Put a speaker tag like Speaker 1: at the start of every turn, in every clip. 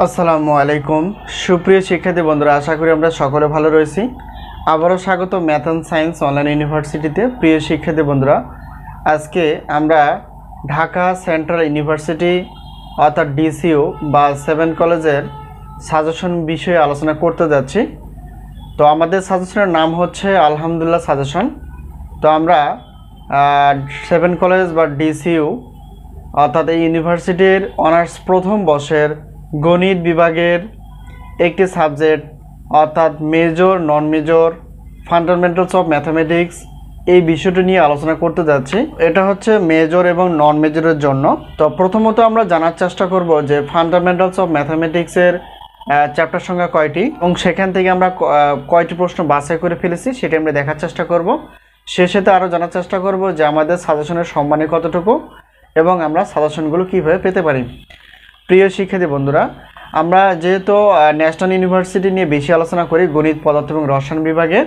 Speaker 1: আসসালামু আলাইকুম সুপ্রিয় শিক্ষার্থী বন্ধুরা, আশা করি আমরা সকলে ভালো রয়েছি। আবারও স্বাগত ম্যাথ অ্যান্ড সায়েন্স অনলাইন ইউনিভার্সিটিতে। প্রিয় শিক্ষার্থী বন্ধুরা, আজকে আমরা ঢাকা সেন্ট্রাল ইউনিভার্সিটি অর্থাৎ ডিসিইউ বা 7 কলেজের সাজেশন বিষয়ে আলোচনা করতে যাচ্ছি। তো আমাদের সাজেশনের নাম হচ্ছে আলহামদুলিল্লাহ সাজেশন। তো আমরা 7 কলেজ বা ডিসিইউ অর্থাৎ এই ইউনিভার্সিটির অনার্স প্রথম বর্ষের গণিত বিভাগের একটি সাবজেক্ট অর্থাৎ major non major fundamentals of mathematics এই বিষয়টি নিয়ে আলোচনা করতে যাচ্ছি। এটা হচ্ছে মেজর এবং নন মেজরের জন্য। তো প্রথমত আমরা জানার চেষ্টা করব যে ফান্ডামেন্টালস অফ ম্যাথামেটিক্সের চ্যাপ্টার সংখ্যা কয়টি এবং সেখান থেকে আমরা কয়টি প্রশ্ন বাছাই করে ফেলেছি সেটা আমরা দেখার চেষ্টা করব। শেষেতে আরও জানার চেষ্টা করব যে আমাদের সাজেশনের সম্মানে কতটুকু এবং আমরা সাজেশনগুলো কীভাবে পেতে পারি। প্রিয় শিক্ষার্থী বন্ধুরা, আমরা যেহেতু ন্যাশনাল ইউনিভার্সিটি নিয়ে বেশি আলোচনা করি গণিত পদার্থ এবং রসায়ন বিভাগে,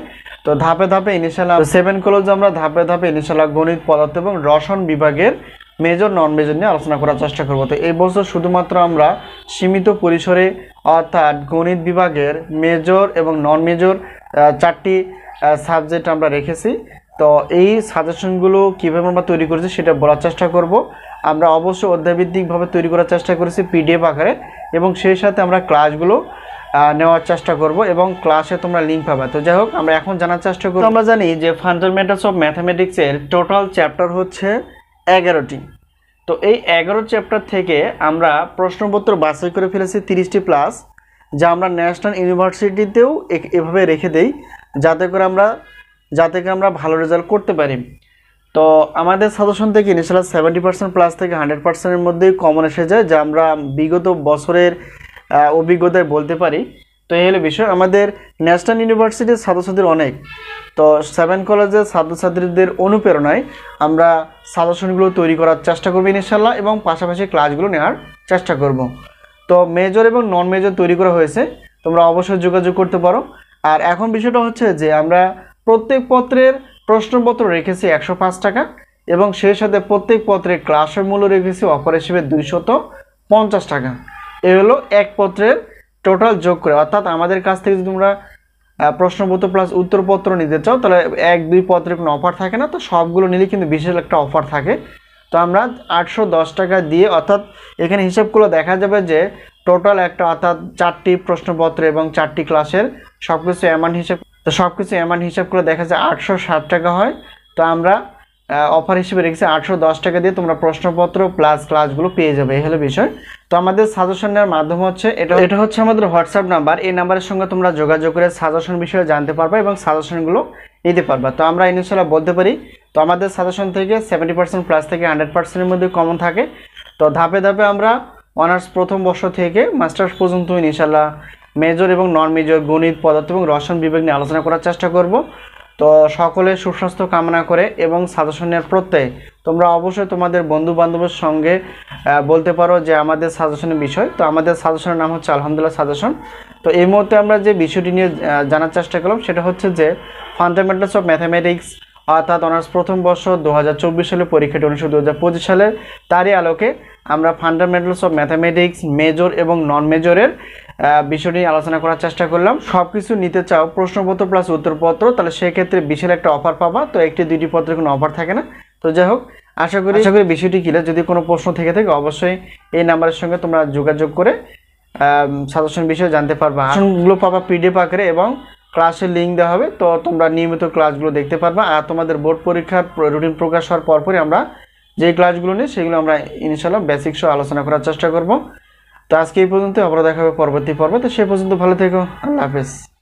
Speaker 1: তো ধাপে ধাপে ইনশাআল্লাহ 7 কলেজ আমরা ধাপে ধাপে ইনশাআল্লাহ গণিত পদার্থ এবং রসায়ন বিভাগের মেজর নন মেজর নিয়ে আলোচনা করার চেষ্টা করব। তো এই বছর শুধুমাত্র আমরা সীমিত পরিসরে অর্থাৎ গণিত বিভাগের মেজর এবং নন মেজর 4টি সাবজেক্ট আমরা রেখেছি। তো এই সাজেশনগুলো কীভাবে আমরা তৈরি করেছি সেটা বলার চেষ্টা করব। আমরা অবশ্যই অধ্যায়ভিত্তিকভাবে তৈরি করার চেষ্টা করেছি পিডিএফ আকারে এবং সেই সাথে আমরা ক্লাসগুলো নেওয়ার চেষ্টা করব এবং ক্লাসে তোমরা লিঙ্ক পাবে। তো যাই হোক, আমরা এখন জানার চেষ্টা করব। আমরা জানি যে ফান্ডামেন্টালস অফ ম্যাথামেটিক্সের টোটাল চ্যাপ্টার হচ্ছে 11টি। তো এই 11 চ্যাপ্টার থেকে আমরা প্রশ্নপত্র বাছাই করে ফেলেছি 30টি প্লাস, যা আমরা ন্যাশনাল ইউনিভার্সিটিতেও এভাবে রেখে দেই যাতে করে আমরা ভালো রেজাল্ট করতে পারি। তো আমাদের সাজেশন থেকে ইনশাআল্লাহ 70% প্লাস থেকে 100%-এর মধ্যেই কমন এসে যায়, যা আমরা বিগত বছরের অভিজ্ঞতায় বলতে পারি। তো এই হলো বিষয়। আমাদের ন্যাশনাল ইউনিভার্সিটির ছাত্রছাত্রীর অনেক, তো 7 কলেজের ছাত্রছাত্রীদের অনুপ্রেরণায় আমরা সাজেশনগুলো তৈরি করার চেষ্টা করব ইনশাআল্লাহ এবং পাশাপাশি ক্লাসগুলো নেওয়ার চেষ্টা করব। তো মেজর এবং নন মেজর তৈরি করা হয়েছে, তোমরা অবশ্যই যোগাযোগ করতে পারো। আর এখন বিষয়টা হচ্ছে যে আমরা প্রত্যেক পত্রের প্রশ্নপত্র রেখেছি 105 টাকা এবং সেই সাথে প্রত্যেক পত্রের ক্লাসের মূল্য রেখেছি অফার হিসেবে 250 টাকা। এ হলো এক পত্রের টোটাল যোগ করে। অর্থাৎ আমাদের কাছ থেকে যদি তোমরা প্রশ্নপত্র প্লাস উত্তরপত্র নিতে চাও তাহলে 1-2 পত্রের কোনো অফার থাকে না, তো সবগুলো নিলে কিন্তু বিশেষ একটা অফার থাকে। তো আমরা 810 টাকা দিয়ে, অর্থাৎ এখানে হিসাব করলে দেখা যাবে যে টোটাল একটা অর্থাৎ 4টি প্রশ্নপত্র এবং 4টি ক্লাসের সবকিছু অ্যামাউন্ট হিসাব করে দেখা যায় 860 টাকা হয়। তো আমরা অফার হিসেবে রেখেছি 810 টাকা দিয়ে তোমরা প্রশ্নপত্র প্লাস ক্লাসগুলো পেয়ে যাবে। এই হলো বিষয়। তো আমাদের সাজেশন নেওয়ার মাধ্যম হচ্ছে এটা হচ্ছে আমাদের হোয়াটসঅ্যাপ নাম্বার। এই নাম্বারের সঙ্গে তোমরা যোগাযোগ করে সাজেশন বিষয়ে জানতে পারবে এবং সাজেশনগুলো নিতে পারবে। তো আমরা ইনশাআল্লাহ বলতে পারি তো আমাদের সাজেশন থেকে 70% প্লাস থেকে 100%-এর মধ্যে কমন থাকে। তো ধাপে ধাপে আমরা অনার্স প্রথম বর্ষ থেকে মাস্টার্স পর্যন্ত ইনশাআল্লাহ মেজর এবং নন মেজর গণিত পদার্থ এবং রসায়ন বিভাগ নিয়ে আলোচনা করার চেষ্টা করব। তো সকলে সুস্বাস্থ্য কামনা করে এবং সাজেশনের প্রত্যয় তোমরা অবশ্যই তোমাদের বন্ধু বান্ধবের সঙ্গে বলতে পারো যে আমাদের সাজেশনের বিষয়। তো আমাদের সাজেশনের নাম হচ্ছে আলহামদুলিল্লাহ সাজেশন। তো এই মুহূর্তে আমরা যে বিষয়টি নিয়ে জানার চেষ্টা করলাম সেটা হচ্ছে যে ফান্ডামেন্টালস অফ ম্যাথামেটিক্স অর্থাৎ অনার্স প্রথম বর্ষ 2024 সালে পরীক্ষাটি 2025 সালে, তারই আলোকে আমরা ফান্ডামেন্টালস অফ ম্যাথামেটিক্স মেজর এবং নন মেজরের বিষয়টি আলোচনা করার চেষ্টা করলাম। সব কিছু নিতে চাও প্রশ্নপত্র প্লাস উত্তরপত্র, তাহলে সেক্ষেত্রে বিশাল একটা অফার পাবা। তো 1-2টি পত্রের কোনো অফার থাকে না। তো যাই হোক, আশা করি বিষয়টি ক্লিয়ার। যদি কোনো প্রশ্ন থেকে থাকে অবশ্যই এই নাম্বারের সঙ্গে তোমরা যোগাযোগ করে সাজেশন বিষয়ে জানতে পারবা। সাজেশনগুলো পাবা পিডিএফ আকারে এবং ক্লাসের লিঙ্ক দেওয়া হবে। তো তোমরা নিয়মিত ক্লাসগুলো দেখতে পারবা। আর তোমাদের বোর্ড পরীক্ষার রুটিন প্রকাশ হওয়ার পরপরই আমরা যে ক্লাসগুলো নিই সেগুলো আমরা ইনশাআল্লাহ বেসিক সহ আলোচনা করার চেষ্টা করব। তো আজকে এই পর্যন্ত, আবার দেখা হবে পরবর্তী পর্বে। তো সে পর্যন্ত ভালো থেকো। আল্লাহ হাফেজ।